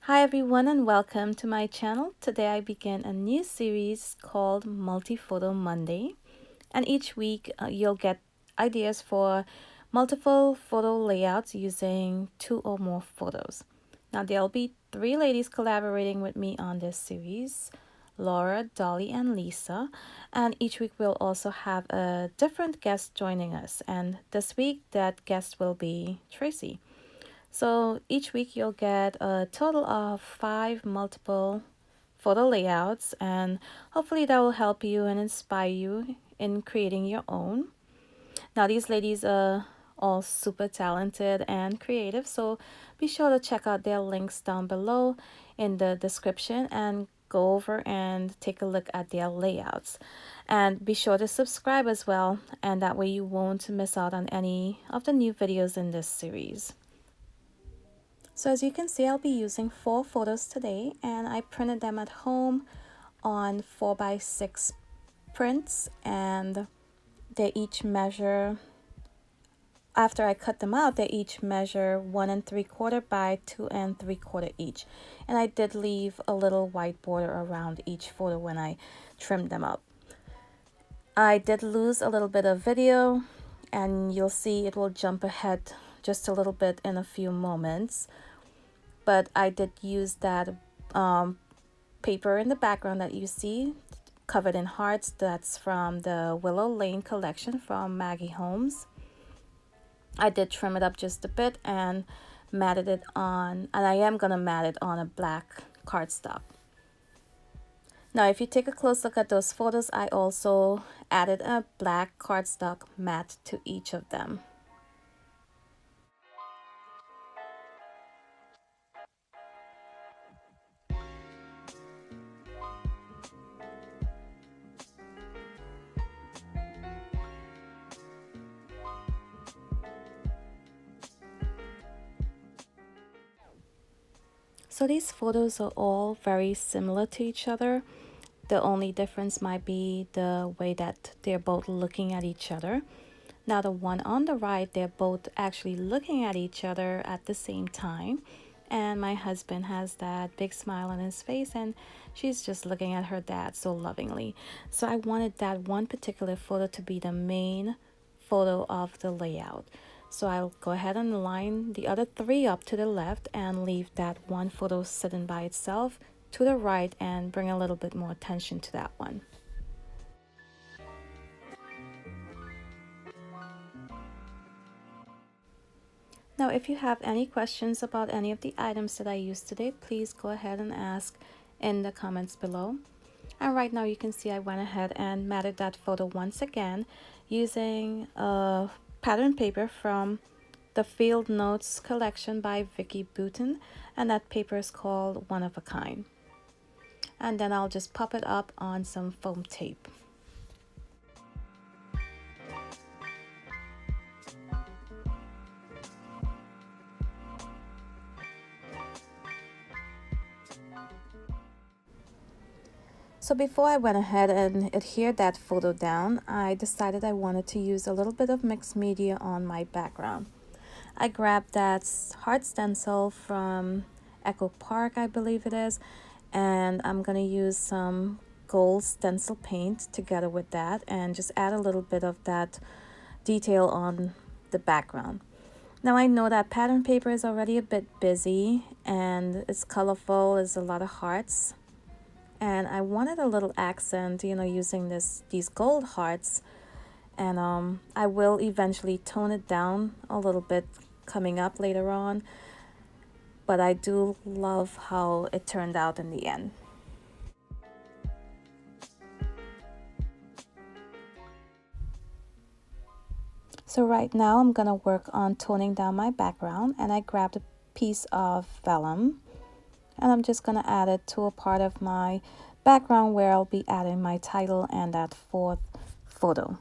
Hi everyone and welcome to my channel. Today I begin a new series called Multi-Photo Monday, and each week you'll get ideas for multiple photo layouts using 2 or more photos. Now there'll be 3 ladies collaborating with me on this series, Laura, Dolly, and Lisa, and each week we'll also have a different guest joining us, and this week that guest will be Traci. So each week you'll get a total of 5 multiple photo layouts, and hopefully that will help you and inspire you in creating your own. Now these ladies are all super talented and creative, so be sure to check out their links down below in the description and go over and take a look at their layouts. And be sure to subscribe as well, and that way you won't miss out on any of the new videos in this series. So as you can see, I'll be using 4 photos today, and I printed them at home on 4x6 prints, and they each measure, after I cut them out, they each measure 1 3/4 by 2 3/4 each. And I did leave a little white border around each photo when I trimmed them up. I did lose a little bit of video, and you'll see it will jump ahead just a little bit in a few moments. But I did use that paper in the background that you see covered in hearts. That's from the Willow Lane collection from Maggie Holmes. I did trim it up just a bit and matted it on, and I am gonna mat it on a black cardstock. Now if you take a close look at those photos, I also added a black cardstock mat to each of them. So these photos are all very similar to each other. The only difference might be the way that they're both looking at each other. Now the one on the right, they're both actually looking at each other at the same time. And my husband has that big smile on his face, and she's just looking at her dad so lovingly. So I wanted that one particular photo to be the main photo of the layout. So I'll go ahead and line the other 3 up to the left and leave that one photo sitting by itself to the right and bring a little bit more attention to that one. Now, if you have any questions about any of the items that I used today, please go ahead and ask in the comments below. And right now you can see I went ahead and matted that photo once again using a pattern paper from the Field Notes collection by Vicki Boutin, and that paper is called One of a Kind. And then I'll just pop it up on some foam tape. So before I went ahead and adhered that photo down, I decided I wanted to use a little bit of mixed media on my background. I grabbed that heart stencil from Echo Park, I believe it is, and I'm going to use some gold stencil paint together with that and just add a little bit of that detail on the background. Now I know that pattern paper is already a bit busy and it's colorful, there's a lot of hearts, and I wanted a little accent, using these gold hearts. And I will eventually tone it down a little bit coming up later on, but I do love how it turned out in the end. So right now I'm gonna work on toning down my background, and I grabbed a piece of vellum and I'm just gonna add it to a part of my background where I'll be adding my title and that 4th photo.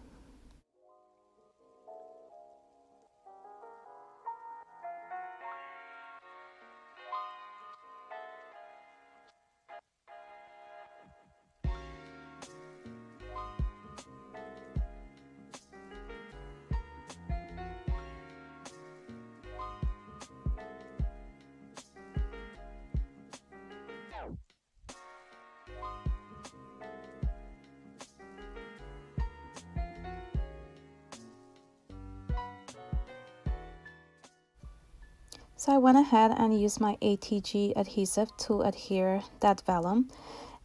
So I went ahead and used my ATG adhesive to adhere that vellum.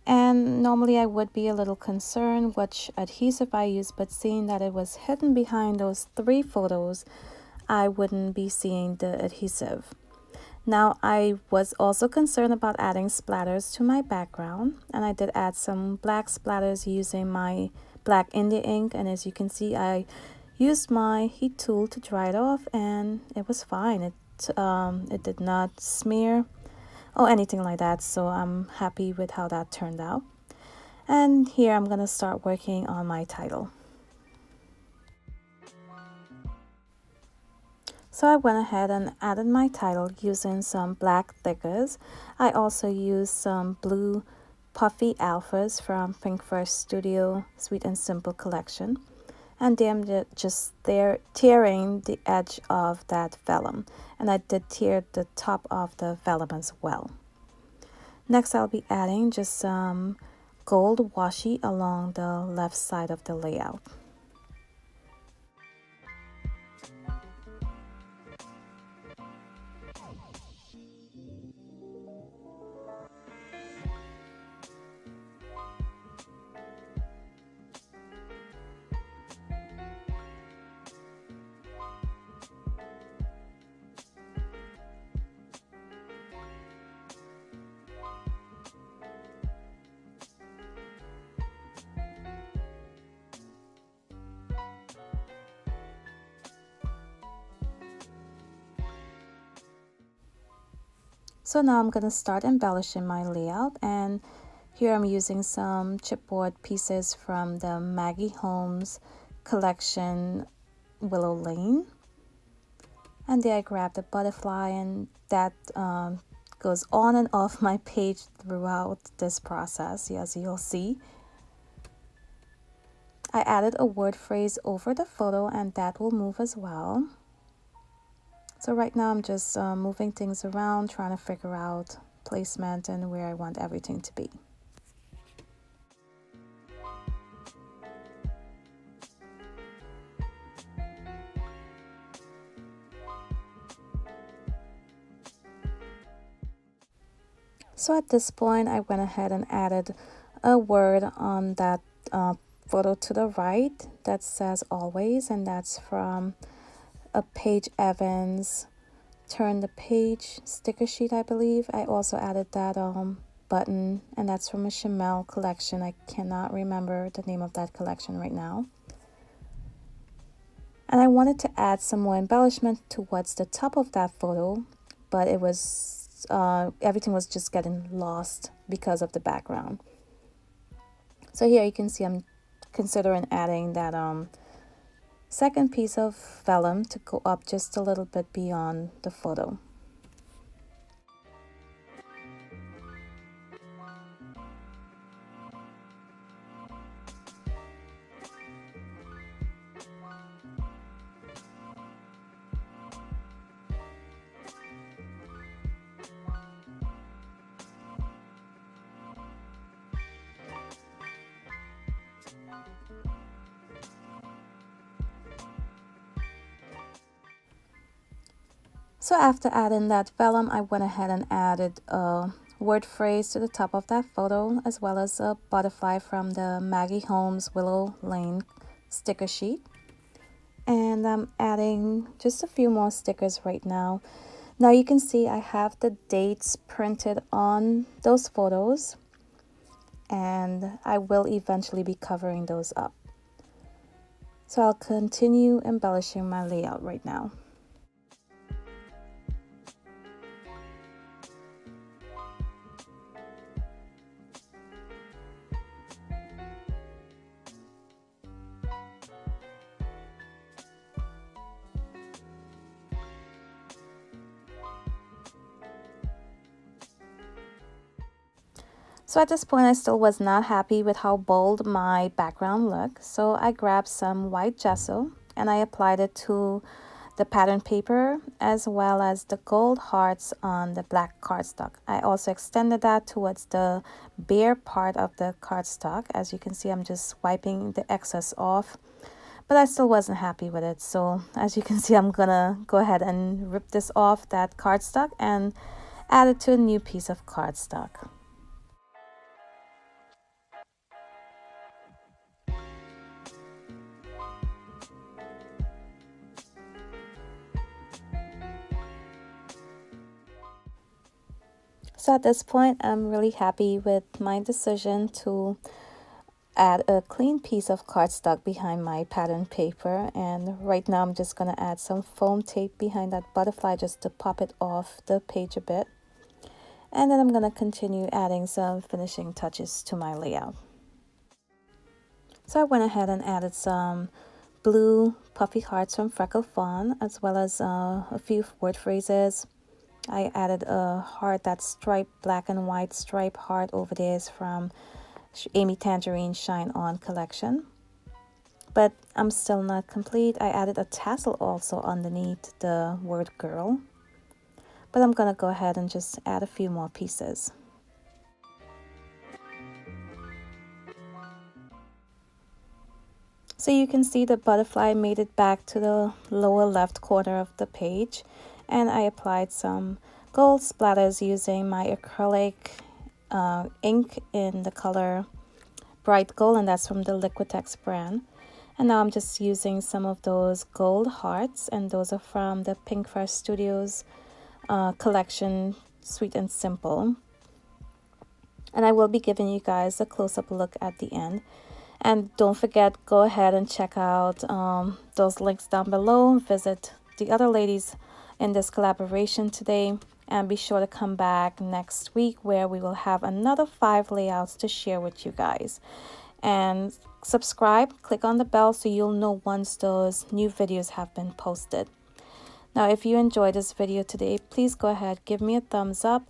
And normally I would be a little concerned which adhesive I used, but seeing that it was hidden behind those 3 photos, I wouldn't be seeing the adhesive. Now I was also concerned about adding splatters to my background, and I did add some black splatters using my black India ink, and as you can see I used my heat tool to dry it off and it was fine. It did not smear or anything like that, so I'm happy with how that turned out. And here I'm gonna start working on my title. So I went ahead and added my title using some black thickers. I also used some blue puffy alphas from Pink Fresh Studio Sweet and Simple collection. And then just tearing the edge of that vellum, and I did tear the top of the vellum as well. Next I'll be adding just some gold washi along the left side of the layout. So now I'm going to start embellishing my layout, and here I'm using some chipboard pieces from the Maggie Holmes collection Willow Lane. And there I grabbed a butterfly, and that goes on and off my page throughout this process, as you'll see. I added a word phrase over the photo, and that will move as well. So right now I'm just moving things around, trying to figure out placement and where I want everything to be. So at this point I went ahead and added a word on that photo to the right that says always, and that's from a Paige Evans Turn the Page sticker sheet, I believe. I also added that button, and that's from a Chanel collection. I cannot remember the name of that collection right now. And I wanted to add some more embellishment towards the top of that photo, but it was everything was just getting lost because of the background. So here you can see I'm considering adding that second piece of vellum to go up just a little bit beyond the photo. So after adding that vellum, I went ahead and added a word phrase to the top of that photo, as well as a butterfly from the Maggie Holmes Willow Lane sticker sheet. And I'm adding just a few more stickers right now. Now you can see I have the dates printed on those photos, and I will eventually be covering those up. So I'll continue embellishing my layout right now. So at this point, I still was not happy with how bold my background looked. So I grabbed some white gesso and I applied it to the pattern paper as well as the gold hearts on the black cardstock. I also extended that towards the bare part of the cardstock. As you can see, I'm just wiping the excess off. but I still wasn't happy with it. So as you can see, I'm gonna go ahead and rip this off that cardstock and add it to a new piece of cardstock. So at this point, I'm really happy with my decision to add a clean piece of cardstock behind my pattern paper, and right now I'm just going to add some foam tape behind that butterfly just to pop it off the page a bit, and then I'm going to continue adding some finishing touches to my layout. So I went ahead and added some blue puffy hearts from Freckle Fawn, as well as a few word phrases. I added a heart, that striped black and white stripe heart over there is from Amy Tangerine Shine On collection. But I'm still not complete. I added a tassel also underneath the word girl. But I'm gonna go ahead and just add a few more pieces. So you can see the butterfly made it back to the lower left corner of the page, and I applied some gold splatters using my acrylic ink in the color Bright Gold, and that's from the Liquitex brand. And now I'm just using some of those gold hearts, and those are from the Pink Fresh Studios collection, Sweet and Simple. And I will be giving you guys a close-up look at the end. And don't forget, go ahead and check out those links down below. Visit the other ladies in this collaboration today. And be sure to come back next week where we will have another 5 layouts to share with you guys. And subscribe, click on the bell so you'll know once those new videos have been posted. Now, if you enjoyed this video today, please go ahead, give me a thumbs up.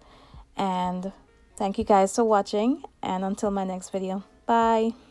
And thank you guys for watching. And until my next video, bye.